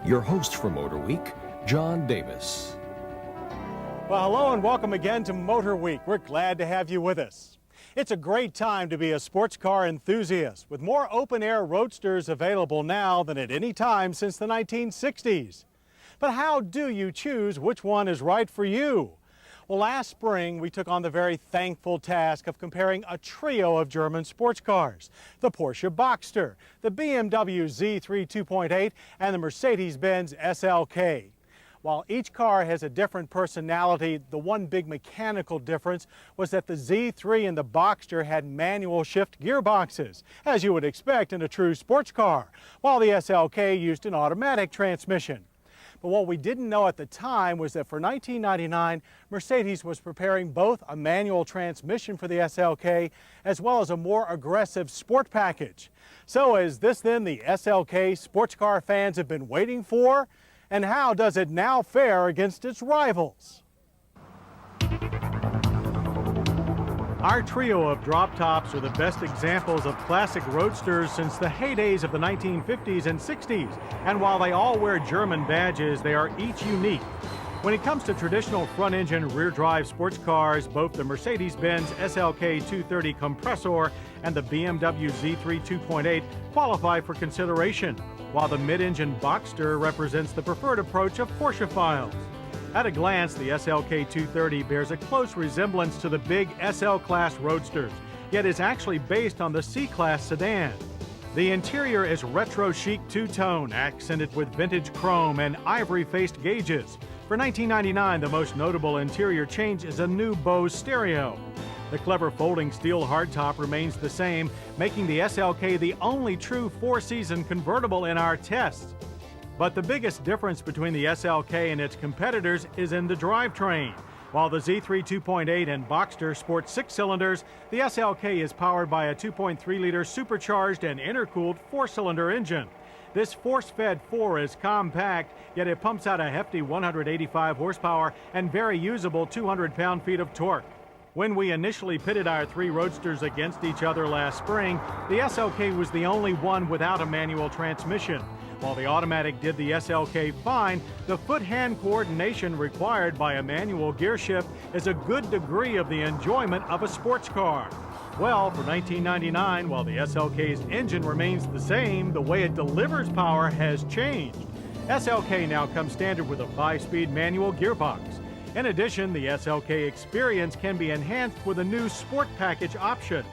Your host for Motorweek, John Davis. Well, hello and welcome again to Motorweek. We're glad to have you with us. It's a great time to be a sports car enthusiast, with more open-air roadsters available now than at any time since the 1960s. But how do you choose which one is right for you? Well, last spring, we took on the very thankful task of comparing a trio of German sports cars: the Porsche Boxster, the BMW Z3 2.8, and the Mercedes-Benz SLK. While each car has a different personality, the one big mechanical difference was that the Z3 and the Boxster had manual shift gearboxes, as you would expect in a true sports car, while the SLK used an automatic transmission. But what we didn't know at the time was that for 1999, Mercedes was preparing both a manual transmission for the SLK as well as a more aggressive sport package. So is this then the SLK sports car fans have been waiting for? And how does it now fare against its rivals? Our trio of drop tops are the best examples of classic roadsters since the heydays of the 1950s and 60s. And while they all wear German badges, they are each unique. When it comes to traditional front-engine, rear-drive sports cars, both the Mercedes-Benz SLK 230 Compressor and the BMW Z3 2.8 qualify for consideration, while the mid-engine Boxster represents the preferred approach of Porsche-philes. At a glance, the SLK 230 bears a close resemblance to the big SL-class roadsters, yet is actually based on the C-class sedan. The interior is retro chic two-tone, accented with vintage chrome and ivory-faced gauges. For $19.99, the most notable interior change is a new Bose stereo. The clever folding steel hardtop remains the same, making the SLK the only true four-season convertible in our tests. But the biggest difference between the SLK and its competitors is in the drivetrain. While the Z3 2.8 and Boxster sport 6 cylinders, the SLK is powered by a 2.3-liter supercharged and intercooled 4-cylinder engine. This force-fed 4 is compact, yet it pumps out a hefty 185 horsepower and very usable 200 pound-feet of torque. When we initially pitted our three roadsters against each other last spring, the SLK was the only one without a manual transmission. While the automatic did the SLK fine, the foot-hand coordination required by a manual gear shift is a good degree of the enjoyment of a sports car. Well, for $19.99, while the SLK's engine remains the same, the way it delivers power has changed. SLK now comes standard with a 5-speed manual gearbox. In addition, the SLK experience can be enhanced with a new Sport Package option.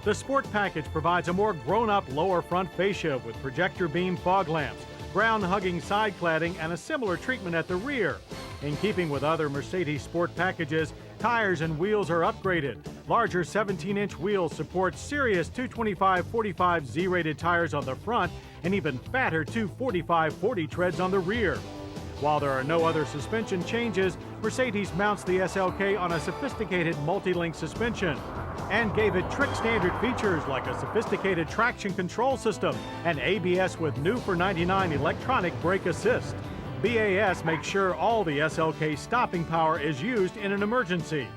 The Sport Package provides a more grown-up lower front fascia with projector beam fog lamps, ground-hugging side cladding, and a similar treatment at the rear. In keeping with other Mercedes Sport Packages, tires and wheels are upgraded. Larger 17-inch wheels support serious 225/45 Z-rated tires on the front and even fatter 245/40 treads on the rear. While there are no other suspension changes, Mercedes mounts the SLK on a sophisticated multi-link suspension and gave it trick standard features like a sophisticated traction control system and ABS with new for $99 electronic brake assist. BAS makes sure all the SLK stopping power is used in an emergency.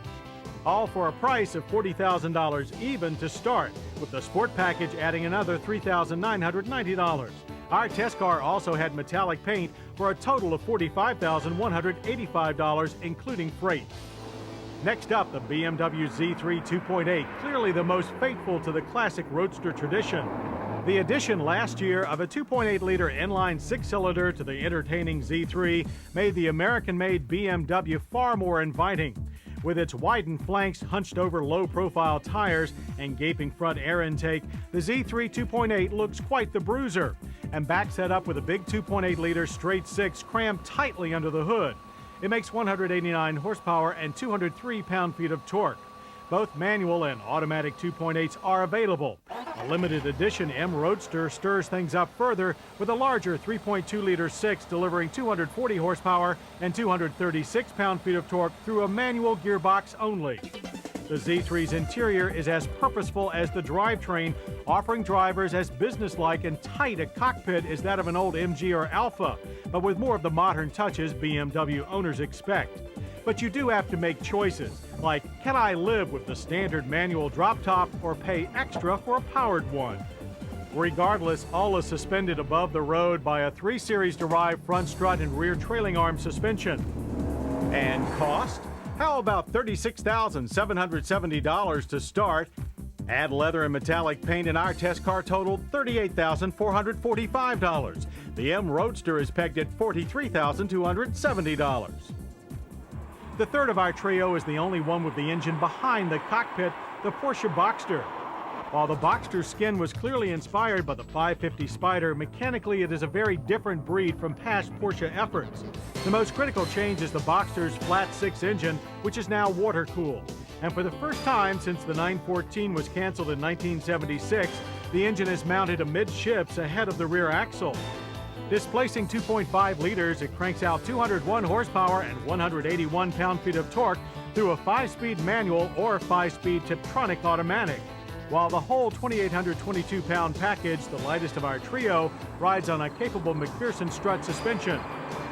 All for a price of $40,000 even to start, with the Sport Package adding another $3,990. Our test car also had metallic paint for a total of $45,185, including freight. Next up, the BMW Z3 2.8, clearly the most faithful to the classic roadster tradition. The addition last year of a 2.8-liter inline 6-cylinder to the entertaining Z3 made the American-made BMW far more inviting. With its widened flanks, hunched-over low-profile tires, and gaping front air intake, the Z3 2.8 looks quite the bruiser, and backs that up with a big 2.8-liter straight 6 crammed tightly under the hood. It makes 189 horsepower and 203 pound-feet of torque. Both manual and automatic 2.8s are available. A limited edition M Roadster stirs things up further with a larger 3.2-liter 6 delivering 240 horsepower and 236 pound-feet of torque through a manual gearbox only. The Z3's interior is as purposeful as the drivetrain, offering drivers as businesslike and tight a cockpit as that of an old MG or Alfa, but with more of the modern touches BMW owners expect. But you do have to make choices, like can I live with the standard manual drop top or pay extra for a powered one? Regardless, all is suspended above the road by a 3 Series derived front strut and rear trailing arm suspension. And cost? How about $36,770 to start? Add leather and metallic paint, and our test car totaled $38,445. The M Roadster is pegged at $43,270. The third of our trio is the only one with the engine behind the cockpit, the Porsche Boxster. While the Boxster skin was clearly inspired by the 550 Spider, mechanically it is a very different breed from past Porsche efforts. The most critical change is the Boxster's flat 6 engine, which is now water-cooled. And for the first time since the 914 was canceled in 1976, the engine is mounted amidships ahead of the rear axle. Displacing 2.5 liters, it cranks out 201 horsepower and 181 pound-feet of torque through a 5-speed manual or 5-speed Tiptronic automatic. While the whole 2,822-pound package, the lightest of our trio, rides on a capable McPherson strut suspension.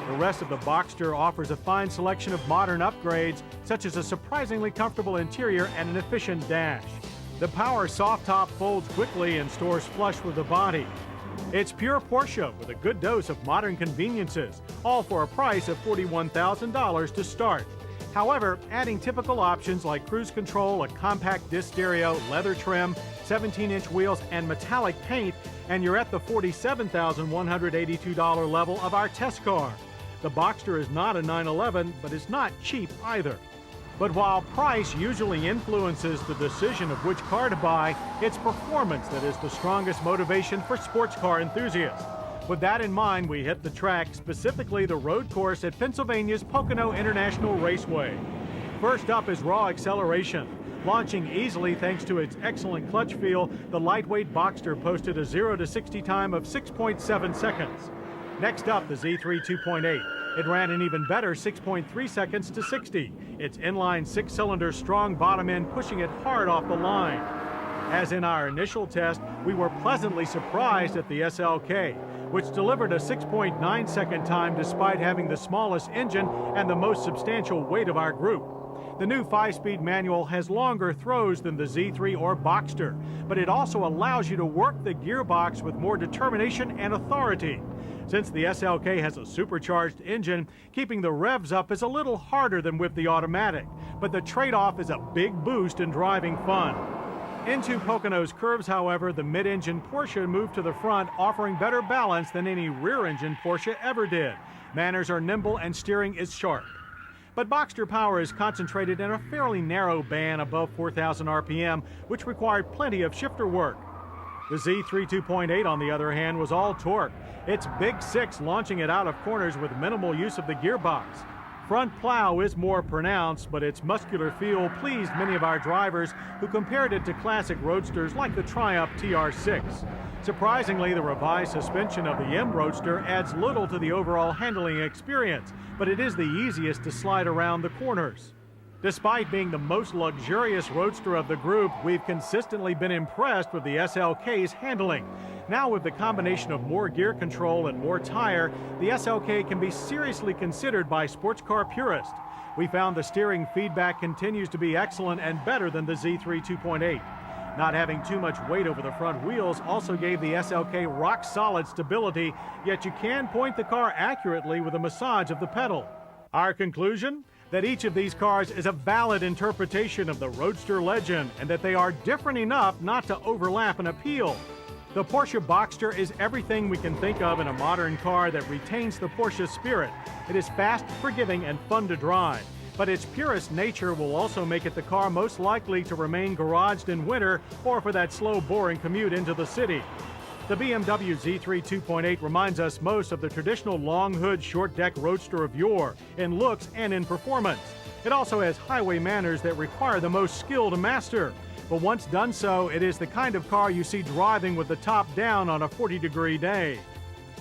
The rest of the Boxster offers a fine selection of modern upgrades, such as a surprisingly comfortable interior and an efficient dash. The power soft top folds quickly and stores flush with the body. It's pure Porsche with a good dose of modern conveniences, all for a price of $41,000 to start. However, adding typical options like cruise control, a compact disc stereo, leather trim, 17-inch wheels, and metallic paint, and you're at the $47,182 level of our test car. The Boxster is not a 911, but is not cheap either. But while price usually influences the decision of which car to buy, it's performance that is the strongest motivation for sports car enthusiasts. With that in mind, we hit the track, specifically the road course at Pennsylvania's Pocono International Raceway. First up is raw acceleration. Launching easily thanks to its excellent clutch feel, the lightweight Boxster posted a 0 to 60 time of 6.7 seconds. Next up, the Z3 2.8. It ran an even better 6.3 seconds to 60. Its inline 6-cylinder strong bottom end pushing it hard off the line. As in our initial test, we were pleasantly surprised at the SLK, which delivered a 6.9 second time despite having the smallest engine and the most substantial weight of our group. The new 5-speed manual has longer throws than the Z3 or Boxster, but it also allows you to work the gearbox with more determination and authority. Since the SLK has a supercharged engine, keeping the revs up is a little harder than with the automatic, but the trade-off is a big boost in driving fun. Into Pocono's curves, however, the mid-engine Porsche moved to the front, offering better balance than any rear-engine Porsche ever did. Manners are nimble and steering is sharp. But Boxster power is concentrated in a fairly narrow band above 4,000 RPM, which required plenty of shifter work. The Z3 2.8, on the other hand, was all torque. Its big 6 launching it out of corners with minimal use of the gearbox. Front plow is more pronounced, but its muscular feel pleased many of our drivers who compared it to classic roadsters like the Triumph TR6. Surprisingly, the revised suspension of the M Roadster adds little to the overall handling experience, but it is the easiest to slide around the corners. Despite being the most luxurious roadster of the group, we've consistently been impressed with the SLK's handling. Now with the combination of more gear control and more tire, the SLK can be seriously considered by sports car purists. We found the steering feedback continues to be excellent and better than the Z3 2.8. Not having too much weight over the front wheels also gave the SLK rock-solid stability, yet you can point the car accurately with a massage of the pedal. Our conclusion? That each of these cars is a valid interpretation of the Roadster legend and that they are different enough not to overlap and appeal. The Porsche Boxster is everything we can think of in a modern car that retains the Porsche spirit. It is fast, forgiving, and fun to drive. But its purest nature will also make it the car most likely to remain garaged in winter or for that slow, boring commute into the city. The BMW Z3 2.8 reminds us most of the traditional long hood, short deck roadster of yore, in looks and in performance. It also has highway manners that require the most skill to master. But once done so, it is the kind of car you see driving with the top down on a 40-degree day.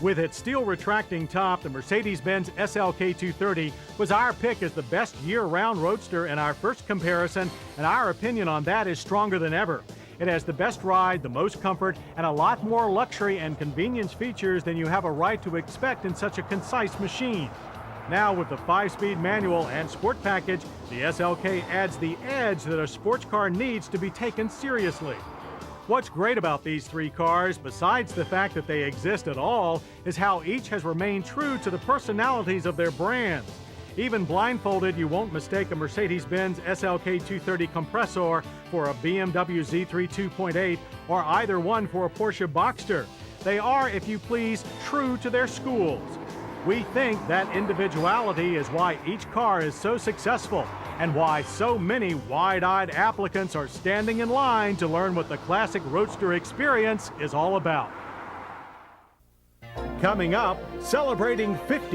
With its steel retracting top, the Mercedes-Benz SLK 230 was our pick as the best year-round roadster in our first comparison, and our opinion on that is stronger than ever. It has the best ride, the most comfort, and a lot more luxury and convenience features than you have a right to expect in such a concise machine. Now with the 5-speed manual and sport package, the SLK adds the edge that a sports car needs to be taken seriously. What's great about these three cars, besides the fact that they exist at all, is how each has remained true to the personalities of their brands. Even blindfolded, you won't mistake a Mercedes-Benz SLK 230 compressor for a BMW Z3 2.8 or either one for a Porsche Boxster. They are, if you please, true to their schools. We think that individuality is why each car is so successful and why so many wide-eyed applicants are standing in line to learn what the classic Roadster experience is all about. Coming up, celebrating 50